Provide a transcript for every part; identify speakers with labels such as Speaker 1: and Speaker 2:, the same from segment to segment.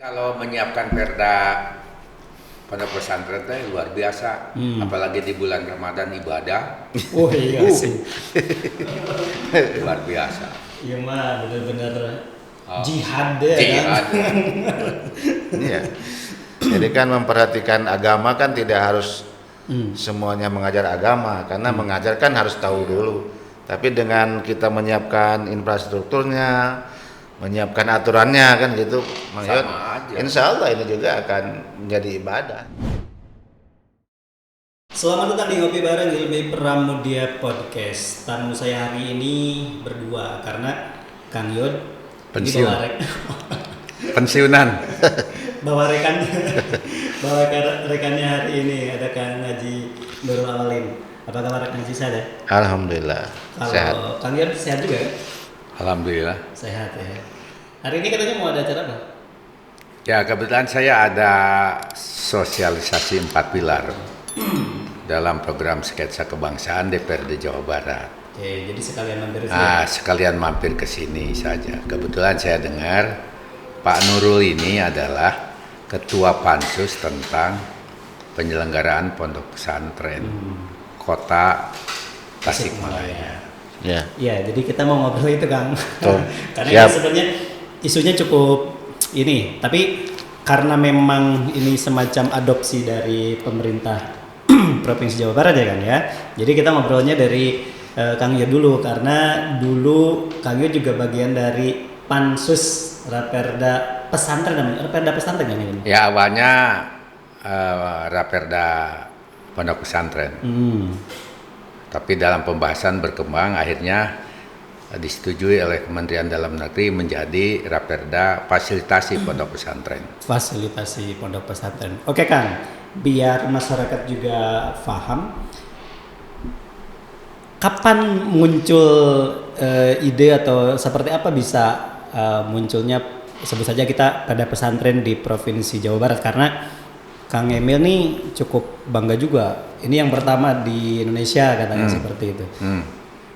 Speaker 1: Kalau menyiapkan perda pondok pesantren teh luar biasa, apalagi di bulan Ramadan ibadah.
Speaker 2: Oh iya sih.
Speaker 1: Luar biasa.
Speaker 2: Iya mah bener-bener
Speaker 1: Oh,
Speaker 2: jihad ya kan.
Speaker 1: jihad.
Speaker 3: Iya. Jadi kan memperhatikan agama kan tidak harus semuanya mengajar agama, karena mengajar kan harus tahu dulu. Tapi dengan kita menyiapkan infrastrukturnya, menyiapkan aturannya kan gitu, maksud,
Speaker 1: Sama aja.
Speaker 3: insya Allah ini juga akan menjadi ibadah.
Speaker 2: Selamat datang di Ngopi Bareng Ilmi Pramudia Podcast. Tamu saya hari ini berdua karena Kang Yod ini
Speaker 1: Pensiun. Pensiunan.
Speaker 2: bawa rekannya hari ini ada Kang Haji Nurul Awalin. Apa kabar Kang Haji Sada?
Speaker 3: Alhamdulillah sehat.
Speaker 2: Kalau Kang Yod sehat juga ya?
Speaker 1: Alhamdulillah.
Speaker 2: Sehat ya. Hari ini katanya mau ada acara apa?
Speaker 1: Ya kebetulan saya ada sosialisasi 4 pilar dalam program sketsa kebangsaan DPRD Jawa Barat.
Speaker 2: Oke, jadi sekalian mampir sini.
Speaker 1: Sekalian mampir ke sini saja. Kebetulan saya dengar Pak Nurul ini adalah Ketua Pansus tentang penyelenggaraan pondok pesantren Kota Tasikmalaya.
Speaker 3: Ya.
Speaker 2: Ya, jadi kita mau ngobrol itu Kang.
Speaker 3: Tuh,
Speaker 2: Karena
Speaker 3: siap.
Speaker 2: ini sebenarnya isunya cukup ini, tapi karena memang ini semacam adopsi dari pemerintah Provinsi Jawa Barat ya kan ya. Jadi kita ngobrolnya dari Kang Yo dulu, karena dulu Kang Yo juga bagian dari Pansus Raperda Pesantren namanya. Raperda Pesantren kan ini?
Speaker 1: Ya awalnya Raperda Pondok Pesantren. Tapi dalam pembahasan berkembang akhirnya disetujui oleh Kementerian Dalam Negeri menjadi Raperda Fasilitasi Pondok Pesantren.
Speaker 2: Fasilitasi Pondok Pesantren. Oke Kang, biar masyarakat juga paham, kapan muncul ide atau seperti apa bisa munculnya sebut saja kita pada pesantren di Provinsi Jawa Barat, karena Kang Emil nih cukup bangga juga. Ini yang pertama di Indonesia katanya seperti itu.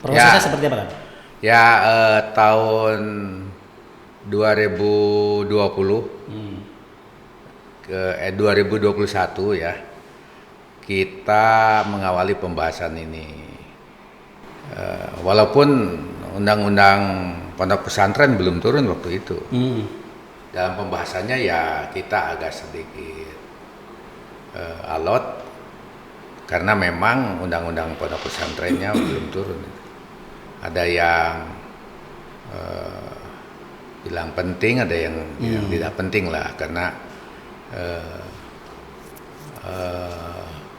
Speaker 2: Prosesnya seperti apa kan?
Speaker 1: Ya tahun 2020 ke 2021 ya kita mengawali pembahasan ini. Walaupun undang-undang pondok pesantren belum turun waktu itu. Dalam pembahasannya ya kita agak sedikit alot karena memang undang-undang pondok pesantrennya belum turun. Ada yang bilang penting, ada yang bilang tidak penting lah, karena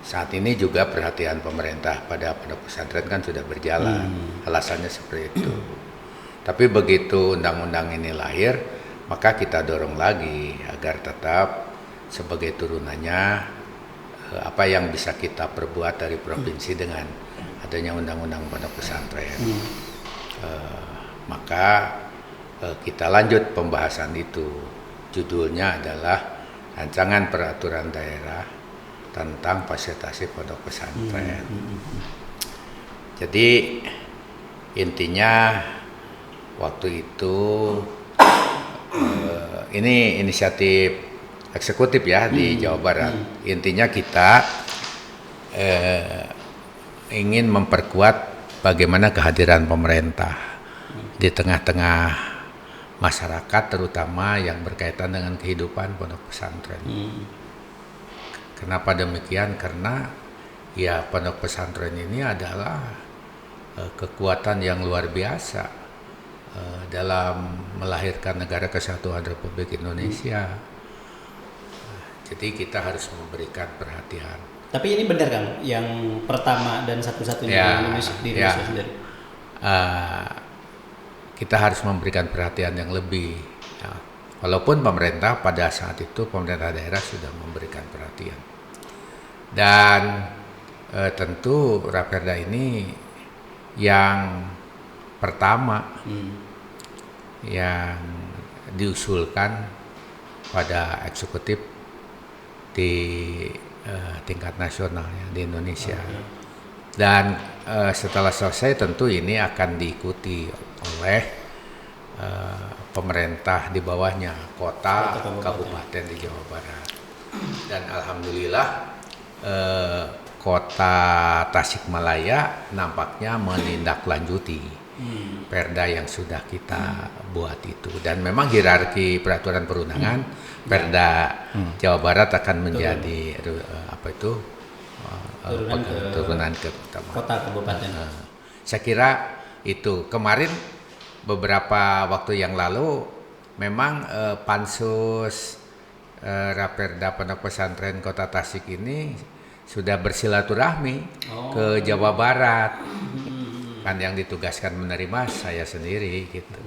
Speaker 1: saat ini juga perhatian pemerintah pada pondok pesantren kan sudah berjalan, alasannya seperti itu. Tapi begitu undang-undang ini lahir, maka kita dorong lagi agar tetap sebagai turunannya apa yang bisa kita perbuat dari provinsi dengan adanya undang-undang pondok pesantren. Maka kita lanjut pembahasan itu. Judulnya adalah Rancangan Peraturan Daerah tentang Fasilitasi Pondok Pesantren. Jadi intinya waktu itu ini inisiatif eksekutif ya di Jawa Barat. Intinya kita ingin memperkuat bagaimana kehadiran pemerintah di tengah-tengah masyarakat, terutama yang berkaitan dengan kehidupan pondok pesantren. Kenapa demikian? Karena ya pondok pesantren ini adalah kekuatan yang luar biasa dalam melahirkan negara kesatuan Republik Indonesia. Jadi kita harus memberikan perhatian.
Speaker 2: Tapi ini benar kan, yang pertama dan satu-satunya di Indonesia sendiri.
Speaker 1: Kita harus memberikan perhatian yang lebih. Ya. Walaupun pemerintah pada saat itu pemerintah daerah sudah memberikan perhatian. Dan tentu Raperda ini yang pertama yang diusulkan pada eksekutif di tingkat nasional ya, di Indonesia. Dan setelah selesai tentu ini akan diikuti oleh pemerintah di bawahnya, kota, kabupaten di Jawa Barat. Dan alhamdulillah kota Tasikmalaya nampaknya menindaklanjuti perda yang sudah kita buat itu. Dan memang hierarki peraturan perundangan perda Jawa Barat akan menjadi turunan ke
Speaker 2: kota kabupaten.
Speaker 1: Saya kira itu kemarin beberapa waktu yang lalu memang pansus Raperda Pondok Pesantren Kota Tasik ini sudah bersilaturahmi ke Jawa Barat. Kan yang ditugaskan menerima saya sendiri gitu.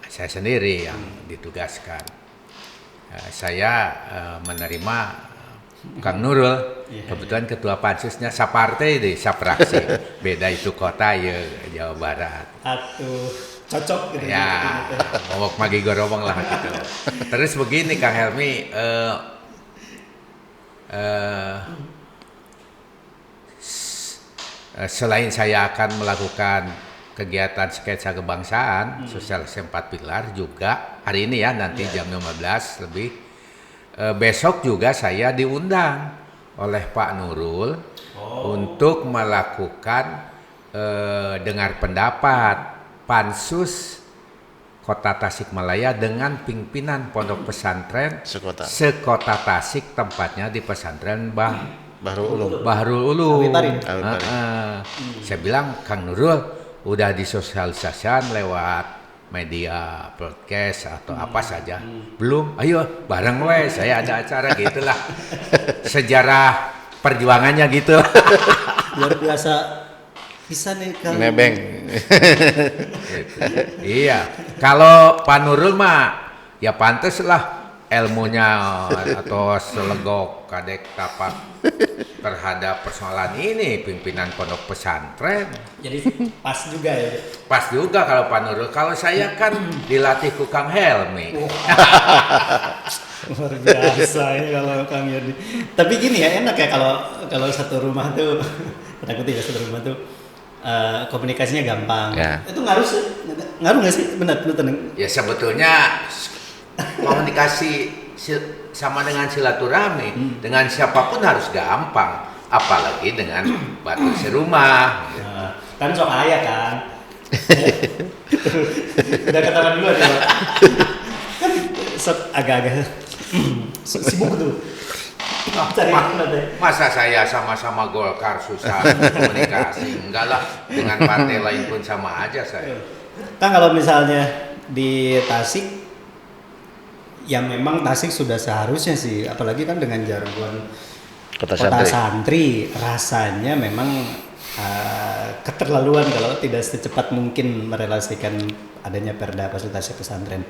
Speaker 1: Saya sendiri yang ditugaskan. Saya menerima Kang Nurul, kebetulan ketua pansusnya sapartai deh, sapraksi. Beda itu kota ya Jawa Barat.
Speaker 2: Atuh, cocok gitu.
Speaker 1: Ya, ngomong magi gorobong lah gitu. Terus begini Kang Helmi, selain saya akan melakukan kegiatan sketsa kebangsaan, sosialisasi 4 pilar juga hari ini ya nanti jam 15 lebih. Besok juga saya diundang oleh Pak Nurul untuk melakukan dengar pendapat pansus Kota Tasikmalaya dengan pimpinan Pondok Pesantren sekota Tasik, tempatnya di pesantren Bahrul Ulum. Saya bilang Kang Nurul udah disosialisasikan lewat media broadcast atau apa saja. Belum, ayo bareng we, saya ada acara gitulah. Sejarah perjuangannya gitu.
Speaker 2: Luar biasa bisa nih Kang.
Speaker 3: Nebeng.
Speaker 1: Iya, kalau Pak Nurul mah ya pantes lah ilmunya atau selegok kadek tapak terhadap persoalan ini pimpinan pondok pesantren.
Speaker 2: Jadi pas juga ya.
Speaker 1: Pas juga kalau Pak Nurul. Kalau saya kan dilatih ku Kang Helmi.
Speaker 2: Luar biasa ini kalau Kang Yodi. Tapi gini ya, enak ya kalau satu rumah tuh, takut ya satu rumah tuh komunikasinya gampang.
Speaker 3: Ya.
Speaker 2: Itu ngaruh nggak sih? Benar.
Speaker 1: Ya sebetulnya komunikasi sama dengan silaturahmi dengan siapapun harus gampang, apalagi dengan batur serumah.
Speaker 2: Nah, kan sok ayah kan. Udah ketahuan dulu ya. Kan agak-agak sibuk tuh.
Speaker 1: Masa saya sama-sama Golkar susah komunikasi? Enggak lah, dengan partai lain pun sama aja saya.
Speaker 2: Kan kalau misalnya di Tasik, ya memang Tasik sudah seharusnya sih, apalagi kan dengan jargon kota santri, rasanya memang keterlaluan kalau tidak secepat mungkin merelasikan adanya perda fasilitasi pesantren.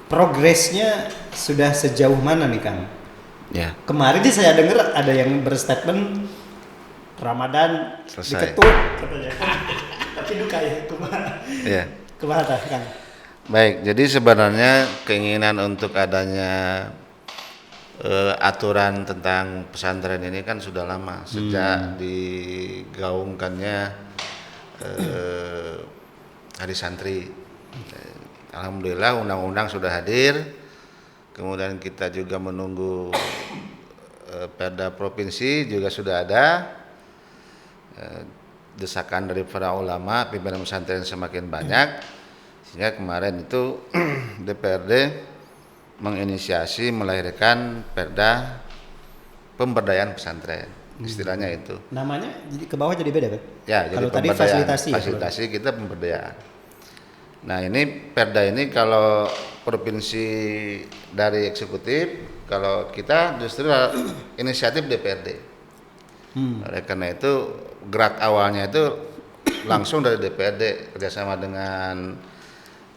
Speaker 2: Progresnya sudah sejauh mana nih Kang?
Speaker 3: Ya.
Speaker 2: Kemarin sih saya dengar ada yang berstatement Ramadan
Speaker 3: selesai
Speaker 2: diketuk katanya. Tapi duka ya kemana?
Speaker 3: Ya.
Speaker 2: Kemana Kang?
Speaker 3: Baik, jadi sebenarnya keinginan untuk adanya aturan tentang pesantren ini kan sudah lama, sejak digaungkannya Hari Santri. Alhamdulillah undang-undang sudah hadir, kemudian kita juga menunggu perda provinsi juga sudah ada, desakan dari para ulama, pimpinan pesantren semakin banyak. Sehingga kemarin itu DPRD menginisiasi melahirkan perda pemberdayaan pesantren, istilahnya itu.
Speaker 2: Namanya jadi ke bawah jadi beda kan?
Speaker 3: Ya,
Speaker 2: kalau
Speaker 3: jadi
Speaker 2: tadi
Speaker 3: fasilitasi kita pemberdayaan. Nah ini perda ini kalau provinsi dari eksekutif, kalau kita justru inisiatif DPRD. Oleh karena itu gerak awalnya itu langsung dari DPRD kerjasama dengan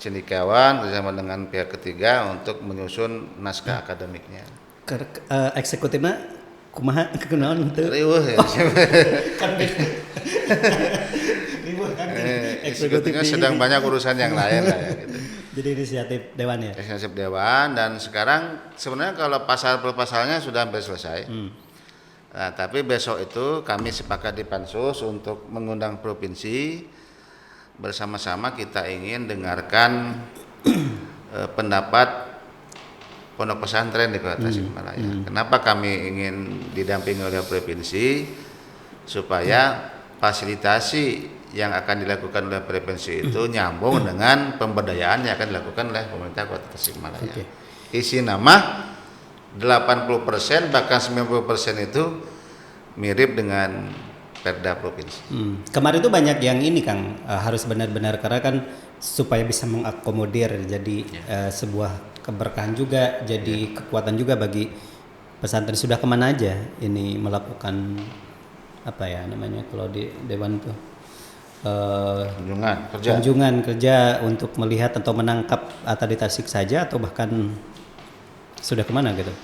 Speaker 3: cendekiawan, kerjasama dengan pihak ketiga untuk menyusun naskah akademiknya.
Speaker 2: Eksekutifnya kumaha kekenalan itu?
Speaker 3: Riweuh ya.
Speaker 2: Kan riweuh kan.
Speaker 3: Eksekutifnya sedang banyak urusan yang lain lah ya gitu.
Speaker 2: Jadi inisiatif dewan ya.
Speaker 3: Inisiatif dewan, dan sekarang sebenarnya kalau pasal per pasalnya sudah hampir selesai. Nah, tapi besok itu kami sepakat di pansus untuk mengundang provinsi bersama-sama kita ingin dengarkan pendapat pondok pesantren di Kota Tasikmalaya. Kenapa kami ingin didampingi oleh provinsi? Supaya fasilitasi yang akan dilakukan oleh provinsi itu nyambung dengan pemberdayaan yang akan dilakukan oleh pemerintah Kota Tasikmalaya.
Speaker 2: Oke.
Speaker 3: Isi nama 80% bahkan 90% itu mirip dengan Perda provinsi.
Speaker 2: Kemarin tuh banyak yang ini Kang, harus benar-benar karena kan supaya bisa mengakomodir jadi sebuah keberkahan juga, jadi kekuatan juga bagi pesantren. Sudah kemana aja ini melakukan apa ya namanya kalau di Dewan tuh kunjungan kerja untuk melihat atau menangkap di Tasik saja atau bahkan sudah kemana gitu?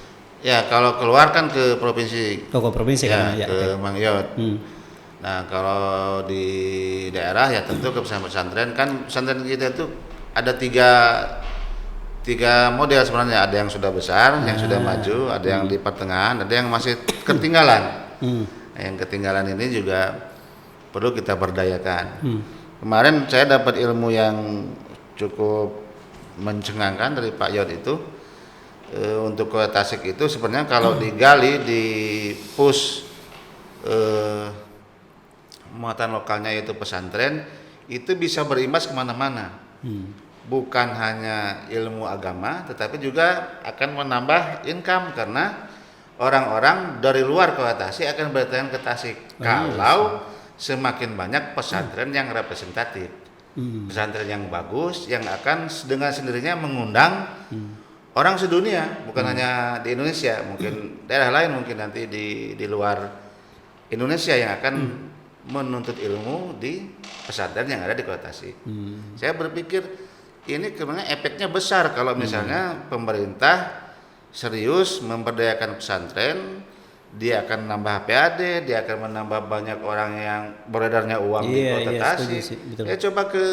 Speaker 3: Ya kalau keluar kan ke provinsi.
Speaker 2: Ke provinsi
Speaker 3: ya,
Speaker 2: kan ya.
Speaker 3: Ke Mangyot. Nah kalau di daerah ya tentu ke pesantren. Kan pesantren kita itu ada tiga model sebenarnya. Ada yang sudah besar, yang sudah maju, ada yang di pertengahan, ada yang masih ketinggalan. Nah, yang ketinggalan ini juga perlu kita berdayakan. Kemarin saya dapat ilmu yang cukup mencengangkan dari Pak Yod itu. Untuk Kota Tasik itu sebenarnya kalau digali di pus muatan lokalnya yaitu pesantren itu bisa berimbas kemana-mana. Bukan hanya ilmu agama tetapi juga akan menambah income karena orang-orang dari luar Kota Tasik akan berdatangan ke Tasik kalau semakin banyak pesantren yang representatif, pesantren yang bagus yang akan dengan sendirinya mengundang orang sedunia, bukan hanya di Indonesia, mungkin daerah lain, mungkin nanti di luar Indonesia yang akan menuntut ilmu di pesantren yang ada di Kota Tasik. Saya berpikir ini sebenarnya efeknya besar kalau misalnya pemerintah serius memberdayakan pesantren, dia akan nambah PAD, dia akan menambah banyak orang yang beredarnya uang di Kota Tasik. Ya coba ke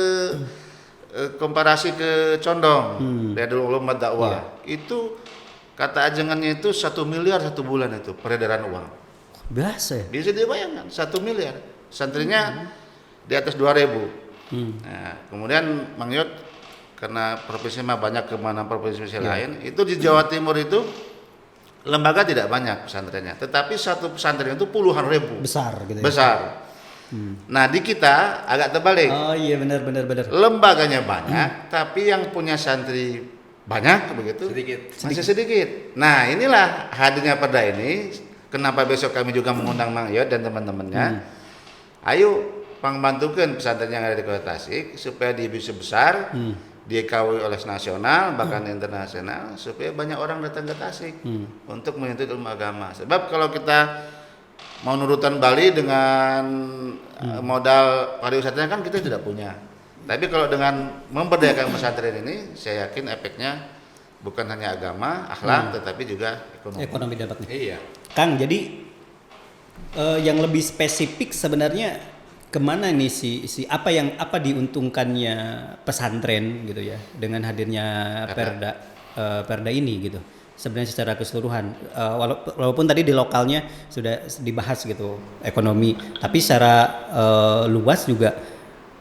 Speaker 3: komparasi ke Condong, Riyadul Ulum Dakwah, itu kata ajengannya itu 1 miliar 1 bulan itu peredaran uang.
Speaker 2: Biasa.
Speaker 3: Bisa dibayangkan 1 miliar, santrinya di atas 2.000. Nah, kemudian Mang Yod karena provinsi mah banyak kemana provinsi lain, itu di Jawa Timur itu lembaga tidak banyak pesantrennya, tetapi satu pesantren itu puluhan ribu.
Speaker 2: Besar gitu.
Speaker 3: Besar. Nah di kita agak terbalik.
Speaker 2: Oh iya benar.
Speaker 3: Lembaganya banyak, tapi yang punya santri banyak begitu. Masih sedikit. Nah inilah hadirnya Perda ini. Kenapa besok kami juga mengundang Mang Yod dan teman-temannya. Ayo bantukan pesantren yang ada di Kota Tasik supaya dia bisa besar, dikawal oleh nasional bahkan internasional supaya banyak orang datang ke Tasik untuk menuntut ilmu agama. Sebab kalau kita mau nurutan Bali dengan modal pariwisatanya kan kita tidak punya. Tapi kalau dengan memberdayakan pesantren ini, saya yakin efeknya bukan hanya agama, akhlak, tetapi juga ekonomi
Speaker 2: dapatnya.
Speaker 1: Iya.
Speaker 2: Kang, jadi yang lebih spesifik sebenarnya kemana nih si apa diuntungkannya pesantren gitu ya dengan hadirnya Perda ini gitu. Sebenarnya secara keseluruhan walaupun tadi di lokalnya sudah dibahas gitu ekonomi, tapi secara luas juga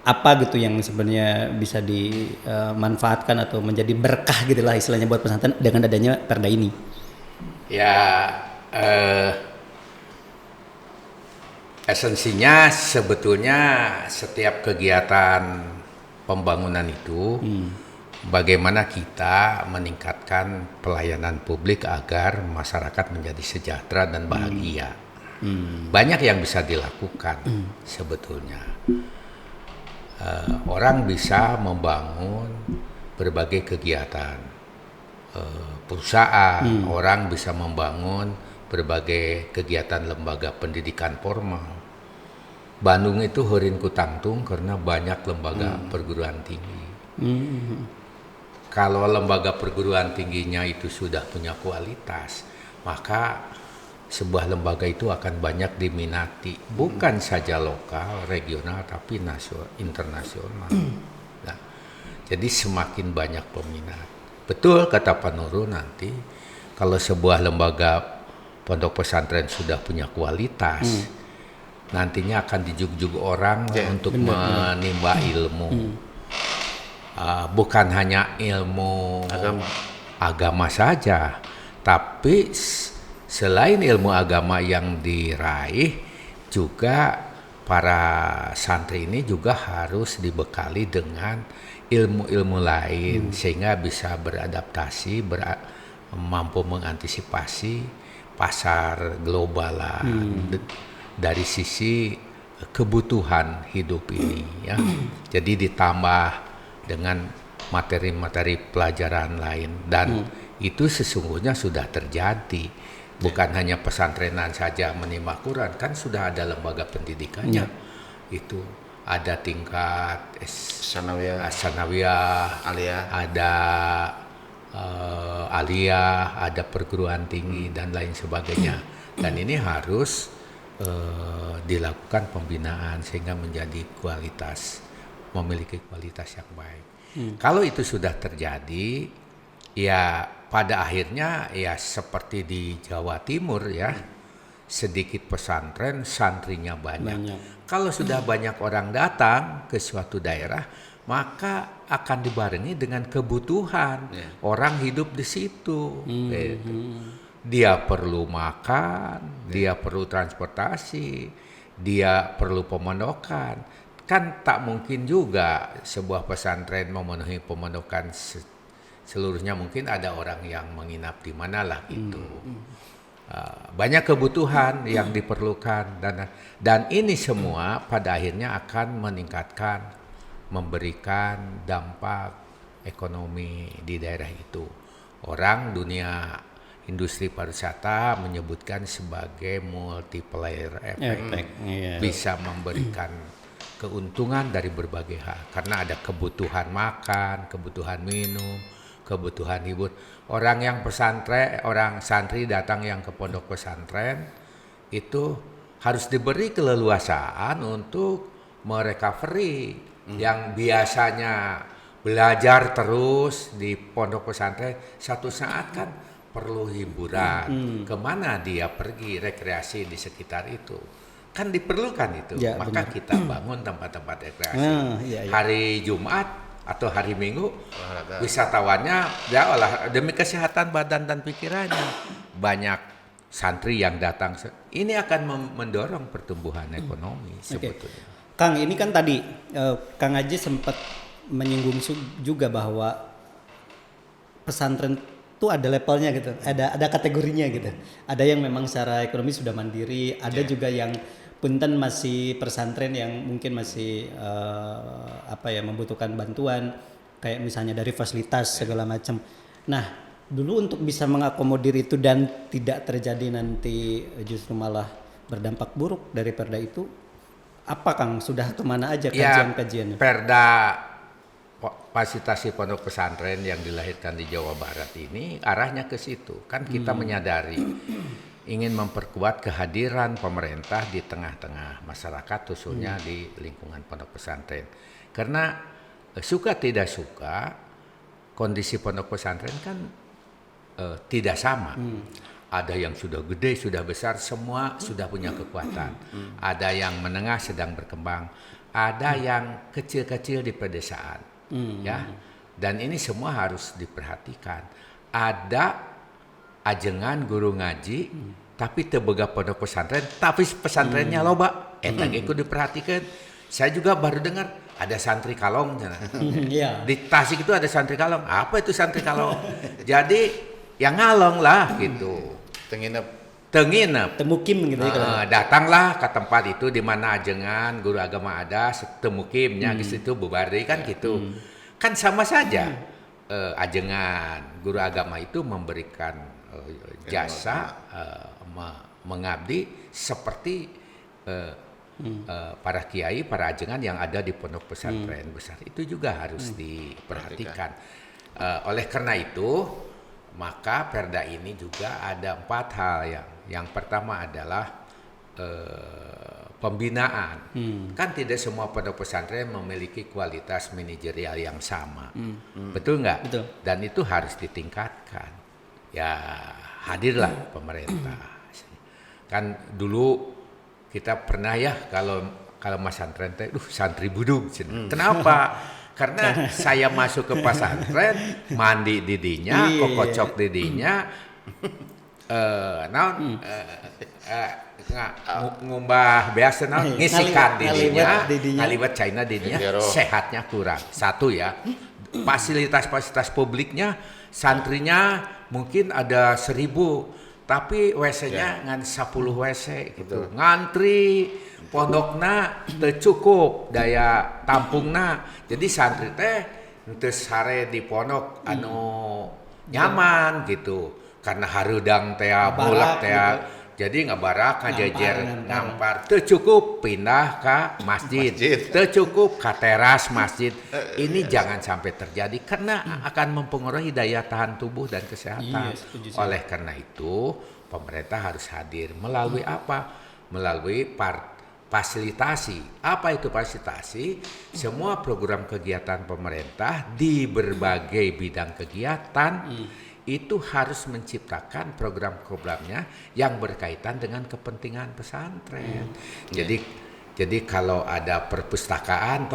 Speaker 2: apa gitu yang sebenarnya bisa dimanfaatkan atau menjadi berkah gitulah istilahnya buat pesantren dengan adanya Perda ini.
Speaker 1: Ya esensinya sebetulnya setiap kegiatan pembangunan itu bagaimana kita meningkatkan pelayanan publik agar masyarakat menjadi sejahtera dan bahagia. Banyak yang bisa dilakukan sebetulnya. Orang bisa membangun berbagai kegiatan. Perusahaan, orang bisa membangun berbagai kegiatan lembaga pendidikan formal. Bandung itu heureun ku tangtung karena banyak lembaga perguruan tinggi. Kalau lembaga perguruan tingginya itu sudah punya kualitas, maka sebuah lembaga itu akan banyak diminati, bukan saja lokal, regional, tapi internasional. Nah, jadi semakin banyak peminat. Betul kata Pak Nurul nanti, kalau sebuah lembaga pondok pesantren sudah punya kualitas, nantinya akan dijuk-juk orang untuk menimba ilmu. Bukan hanya ilmu agama saja, tapi selain ilmu agama yang diraih, juga para santri ini juga harus dibekali dengan ilmu-ilmu lain sehingga bisa beradaptasi, mampu mengantisipasi pasar globalan dari sisi kebutuhan hidup ini ya. Jadi ditambah dengan materi-materi pelajaran lain dan itu sesungguhnya sudah terjadi. Bukan hanya pesantrenan saja menimba Quran, kan sudah ada lembaga pendidikannya. Itu ada tingkat sanawiyah, ada aliyah, ada perguruan tinggi dan lain sebagainya. Dan ini harus dilakukan pembinaan sehingga menjadi memiliki kualitas yang baik. Kalau itu sudah terjadi, ya pada akhirnya ya seperti di Jawa Timur ya, sedikit pesantren, santrinya banyak. Kalau sudah banyak orang datang ke suatu daerah, maka akan dibarengi dengan kebutuhan orang hidup di situ. Gitu. Dia perlu makan, dia perlu transportasi, dia perlu pemondokan. Kan tak mungkin juga sebuah pesantren memenuhi pemondokan seluruhnya, mungkin ada orang yang menginap di mana lah gitu. Banyak kebutuhan yang diperlukan dan ini semua pada akhirnya akan meningkatkan, memberikan dampak ekonomi di daerah itu. Orang dunia industri pariwisata menyebutkan sebagai multiplier effect, bisa memberikan keuntungan dari berbagai hal karena ada kebutuhan makan, kebutuhan minum, kebutuhan hibur. Orang santri datang yang ke pondok pesantren itu harus diberi keleluasaan untuk merecovery yang biasanya belajar terus di pondok pesantren, satu saat kan perlu hiburan. Kemana dia pergi rekreasi di sekitar itu? Kan diperlukan itu. Maka kita bangun tempat-tempat rekreasi. Hari Jumat atau hari Minggu wisatawannya demi kesehatan badan dan pikirannya, banyak santri yang datang. Ini akan mendorong pertumbuhan ekonomi sebetulnya.
Speaker 2: Kang, ini kan tadi Kang Haji sempat menyinggung juga bahwa pesantren itu ada levelnya gitu, ada kategorinya gitu. Ada yang memang secara ekonomi sudah mandiri, ada juga yang punten masih pesantren yang mungkin masih membutuhkan bantuan kayak misalnya dari fasilitas segala macam. Nah, dulu untuk bisa mengakomodir itu dan tidak terjadi nanti justru malah berdampak buruk dari perda itu, apa Kang, sudah kemana aja kajian-kajiannya?
Speaker 1: Perda fasilitasi pondok pesantren yang dilahirkan di Jawa Barat ini arahnya ke situ. Kan kita menyadari ingin memperkuat kehadiran pemerintah di tengah-tengah masyarakat, khususnya di lingkungan pondok pesantren. Karena suka tidak suka kondisi pondok pesantren kan tidak sama. Ada yang sudah gede, sudah besar, semua sudah punya kekuatan. Ada yang menengah sedang berkembang, ada yang kecil-kecil di pedesaan. Ya, dan ini semua harus diperhatikan. Ada ajengan guru ngaji, tapi tebega pondok pesantren, tapi pesantrennya loba. Entah ikut diperhatikan. Saya juga baru dengar ada santri kalong. Di Tasik itu ada santri kalong. Apa itu santri kalong? Jadi yang ngalong lah gitu. Tenginep.
Speaker 2: Temukim gitu ya.
Speaker 1: Datanglah ke tempat itu di mana ajengan guru agama ada, temukimnya di situ bubari kan gitu. Kan sama saja. Ajengan guru agama itu memberikan jasa mengabdi seperti para kiai, para ajengan yang ada di pondok pesantren besar. Itu juga harus diperhatikan. Oleh karena itu, maka perda ini juga ada 4 hal. Yang pertama adalah pembinaan. Kan tidak semua pondok pesantren memiliki kualitas manajerial yang sama. Betul nggak?
Speaker 2: Betul.
Speaker 1: Dan itu harus ditingkatkan. Ya hadirlah pemerintah. Kan dulu kita pernah ya kalau Mas Santren teh, santri budug. Kenapa? Karena saya masuk ke pesantren, mandi didinya, kokocok didinya, ngumbah biasa ngisikan didinya, ngaliwat China didinya, sehatnya kurang. Satu ya, fasilitas publiknya, santrinya mungkin ada 1000, tapi WC-nya ngan 10 WC gitu. Ngantri, pondokna teu cukup daya tampungna. Jadi santri teh teu sare di pondok anu nyaman gitu. Karena harudang teh bulak teh gitu. Jadi ngabarak ngajejer ngampar teu cukup pindah ke masjid. Teu cukup ke teras masjid. Ini jangan sampai terjadi karena akan mempengaruhi daya tahan tubuh dan kesehatan. Oleh karena itu pemerintah harus hadir melalui apa? Melalui fasilitasi. Apa itu fasilitasi? Semua program kegiatan pemerintah di berbagai bidang kegiatan itu harus menciptakan program-programnya yang berkaitan dengan kepentingan pesantren. Jadi kalau ada perpustakaan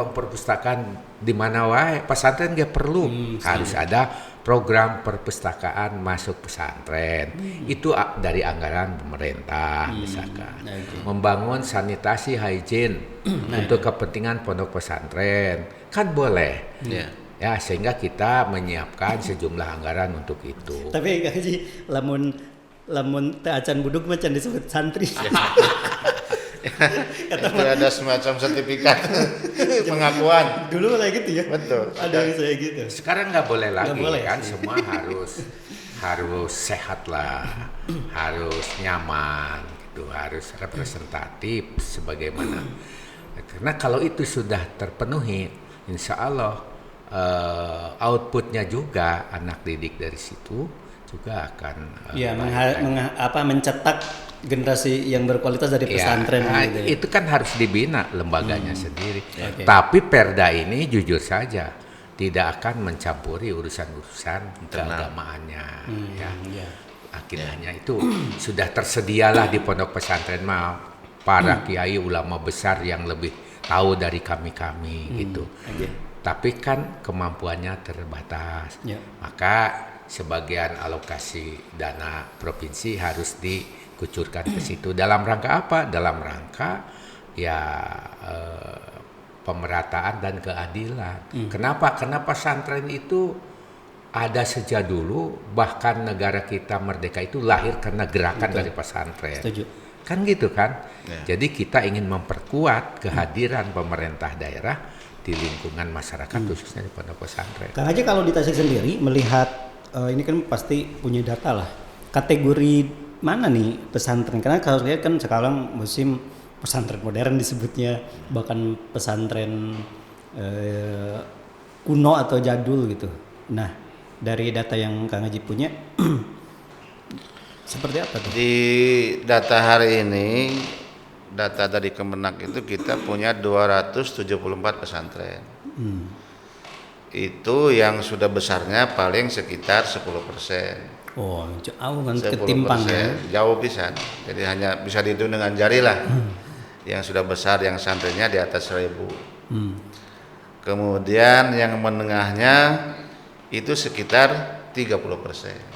Speaker 1: di mana wae pesantren nggak perlu harus ada program perpustakaan masuk pesantren. Itu dari anggaran pemerintah misalkan. Membangun sanitasi hygiene untuk kepentingan pondok pesantren kan boleh. Ya sehingga kita menyiapkan sejumlah anggaran untuk itu.
Speaker 2: Tapi Kang Haji lamun teu acan budug mah can disebut santri.
Speaker 3: Itu ada semacam sertifikat pengakuan.
Speaker 2: Dulu kayak gitu ya.
Speaker 3: Betul.
Speaker 2: Ada yang saya gitu.
Speaker 1: Sekarang nggak boleh lagi kan,
Speaker 2: sih.
Speaker 1: semua harus sehat lah, harus nyaman, gitu, harus representatif sebagaimana. Karena kalau itu sudah terpenuhi, insya Allah outputnya juga anak didik dari situ juga akan
Speaker 2: mencetak generasi yang berkualitas dari pesantren gitu ya.
Speaker 1: Itu kan harus dibina lembaganya sendiri. Tapi Perda ini jujur saja tidak akan mencampuri urusan-urusan keagamaannya akidahnya itu sudah tersedialah di pondok pesantren para kiai ulama besar yang lebih tahu dari kami gitu. Tapi kan kemampuannya terbatas. Maka sebagian alokasi dana provinsi harus dikucurkan ke situ. Dalam rangka apa? Dalam rangka pemerataan dan keadilan. Kenapa? Karena pesantren itu ada sejak dulu, bahkan negara kita merdeka itu lahir karena gerakan dari pesantren.
Speaker 2: Setuju.
Speaker 1: Kan gitu kan? Jadi kita ingin memperkuat kehadiran pemerintah daerah di lingkungan masyarakat khususnya di pondok pesantren.
Speaker 2: Kang Haji kalau di Tasik sendiri melihat ini kan pasti punya data lah. Kategori mana nih pesantren? Karena kalau lihat kan sekarang musim pesantren modern disebutnya, bahkan pesantren kuno atau jadul gitu. Nah, dari data yang Kang Haji punya seperti apa tuh?
Speaker 3: Di data hari ini, data dari Kemenak itu kita punya 274 pesantren. Itu yang sudah besarnya paling sekitar 10%.
Speaker 2: Oh, jauh kan ketimpang ya.
Speaker 3: Jauh pisan. Jadi hanya bisa dihitung dengan jari lah. Yang sudah besar yang santrennya di atas 1000. Kemudian yang menengahnya itu sekitar 30%.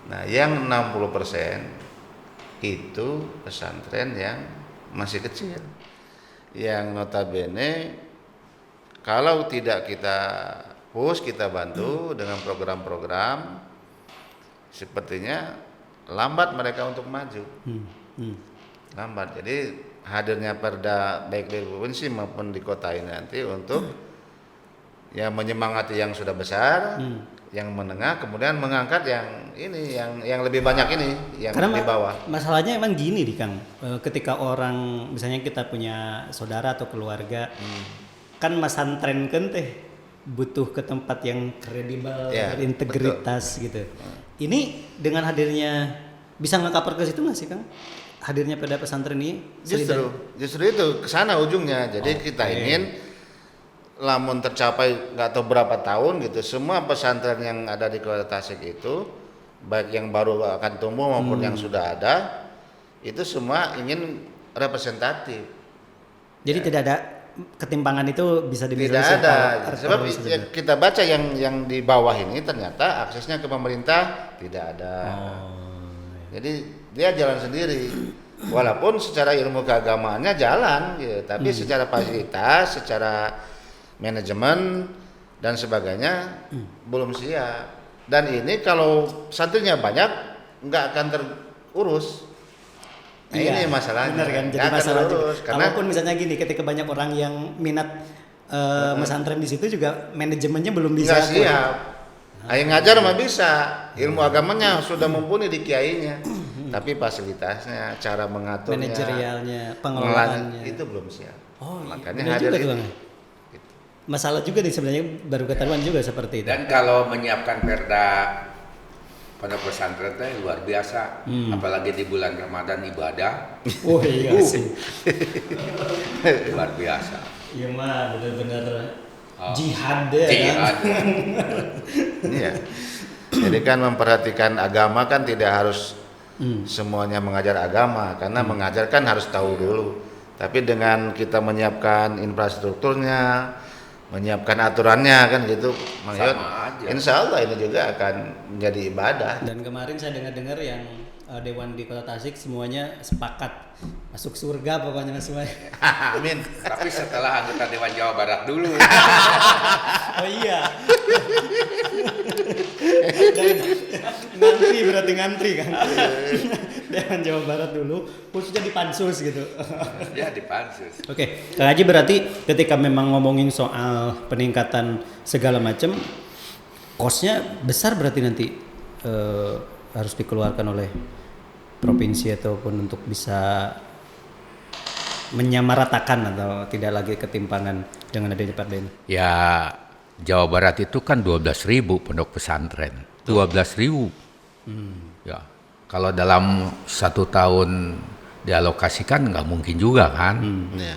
Speaker 3: Nah, yang 60% itu pesantren yang masih kecil, yang notabene kalau tidak kita push, kita bantu dengan program-program, sepertinya lambat mereka untuk maju. Lambat. Jadi hadirnya Perda baik di provinsi maupun di kota ini nanti untuk menyemangati yang sudah besar, yang menengah, kemudian mengangkat yang lebih banyak ini, yang
Speaker 2: karena
Speaker 3: di bawah.
Speaker 2: Masalahnya emang gini nih Kang, ketika orang misalnya kita punya saudara atau keluarga, kan pesantren kan teh butuh ke tempat yang kredibel, berintegritas gitu. Ini dengan hadirnya bisa nge-cover ke situ nggak sih Kang? Hadirnya pada pesantren ini?
Speaker 3: Justru itu kesana ujungnya. Jadi kita ingin lamun tercapai nggak tahu berapa tahun gitu, semua pesantren yang ada di Kota Tasik itu, baik yang baru akan tumbuh maupun yang sudah ada, itu semua ingin representatif.
Speaker 2: Jadi tidak ada ketimpangan itu bisa
Speaker 3: Tidak
Speaker 2: dimisalkan
Speaker 3: ada, sebab kita baca yang di bawah ini ternyata aksesnya ke pemerintah tidak ada. Jadi dia jalan sendiri, walaupun secara ilmu keagamaannya jalan, gitu. Tapi secara fasilitas, secara manajemen dan sebagainya belum siap. Dan ini kalau santrinya banyak nggak akan terurus. Nah, ini masalahnya.
Speaker 2: Benar kan? Jadi
Speaker 3: Nggak akan
Speaker 2: masalah juga.
Speaker 3: terurus, karena
Speaker 2: Kalaupun misalnya gini, ketika banyak orang yang minat pesantren di situ juga manajemennya belum bisa.
Speaker 3: nggak siap. Ayo ngajar mah bisa, ilmu agamanya sudah mumpuni di kiainya, tapi fasilitasnya, cara mengaturnya,
Speaker 2: Manajerialnya, pengelolaannya.
Speaker 3: itu belum siap.
Speaker 2: Oh, iya.
Speaker 3: Makanya
Speaker 2: Benar
Speaker 3: hadir
Speaker 2: juga tuh,
Speaker 3: ini.
Speaker 2: Bang. Masalah juga nih sebenarnya baru ketahuan juga seperti itu.
Speaker 1: Dan kalau menyiapkan perda pondok pesantren itu luar biasa, apalagi di bulan Ramadan ibadah
Speaker 2: Oh iya sih.
Speaker 1: luar biasa.
Speaker 2: Iya mah benar-benar jihad ya.
Speaker 1: Jihad.
Speaker 2: Kan?
Speaker 3: Iya. Jadi kan memperhatikan agama kan tidak harus semuanya mengajar agama, karena mengajar kan harus tahu dulu. Tapi dengan kita menyiapkan infrastrukturnya, menyiapkan aturannya kan gitu, maksud,
Speaker 1: aja.
Speaker 3: insya Allah ini juga akan menjadi ibadah.
Speaker 2: Dan kemarin saya dengar-dengar yang Dewan di Kota Tasik semuanya sepakat masuk surga pokoknya semuanya.
Speaker 3: Amin.
Speaker 1: Tapi setelah anggota Dewan Jawa Barat dulu.
Speaker 2: Oh iya. Ngantri berarti ngantri kan. Dewan Jawa Barat dulu khususnya di pansus gitu.
Speaker 1: Ya di pansus.
Speaker 2: Oke, Kang Haji berarti ketika memang ngomongin soal peningkatan segala macam, kosnya besar berarti nanti harus dikeluarkan oleh provinsi ataupun untuk bisa menyamaratakan atau tidak lagi ketimpangan dengan adanya perda ini.
Speaker 1: Ya Jawa Barat itu kan 12.000 pondok pesantren. 12.000. Ya. Kalau dalam 1 tahun dialokasikan nggak mungkin juga kan.
Speaker 3: Ya.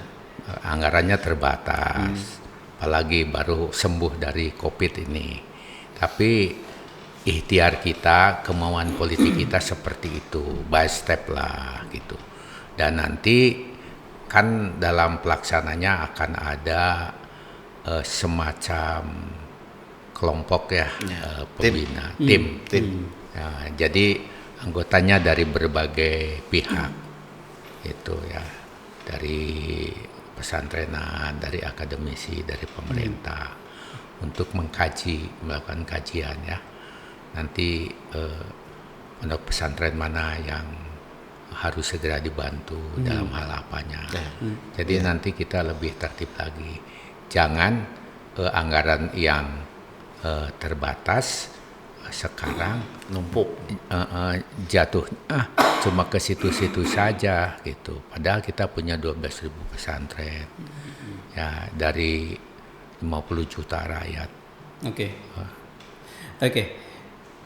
Speaker 1: Anggarannya terbatas. Apalagi baru sembuh dari COVID ini. Tapi ikhtiar kita, kemauan politik kita seperti itu, by step lah gitu. Dan nanti kan dalam pelaksananya akan ada semacam kelompok ya, pembina, tim. Ya, jadi anggotanya dari berbagai pihak, itu ya, dari pesantrenan, dari akademisi, dari pemerintah, untuk melakukan kajian ya. Nanti pondok pesantren mana yang harus segera dibantu dalam hal apanya. Jadi nanti kita lebih tertib lagi. Jangan anggaran yang terbatas sekarang
Speaker 3: Numpuk.
Speaker 1: jatuh cuma ke situ-situ saja gitu. Padahal kita punya 12.000 pesantren. Ya, dari 50 juta rakyat.
Speaker 2: Oke.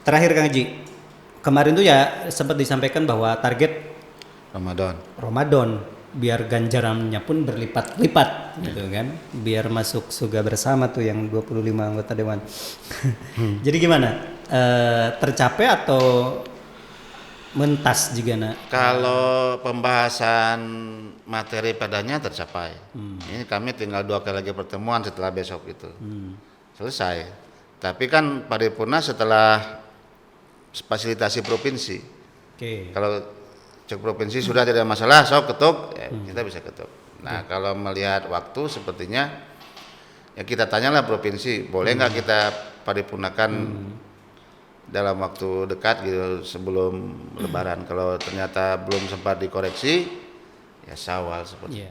Speaker 2: Terakhir Kang Haji, kemarin tuh ya sempat disampaikan bahwa target Ramadan biar ganjarannya pun berlipat-lipat gitu kan, biar masuk surga bersama tuh yang 25 anggota dewan. Jadi gimana? Tercapai atau mentas juga nak?
Speaker 3: Kalau pembahasan materi padanya tercapai. Ini kami tinggal 2 kali lagi pertemuan setelah besok itu. Selesai. Tapi kan paripurna setelah fasilitasi provinsi. Kalau cek provinsi sudah tidak masalah, sok ketuk, ya kita bisa ketuk. Nah, kalau melihat waktu sepertinya ya kita tanyalah provinsi, boleh nggak kita paripurnakan dalam waktu dekat gitu sebelum Lebaran. Kalau ternyata belum sempat dikoreksi, ya Syawal seperti itu.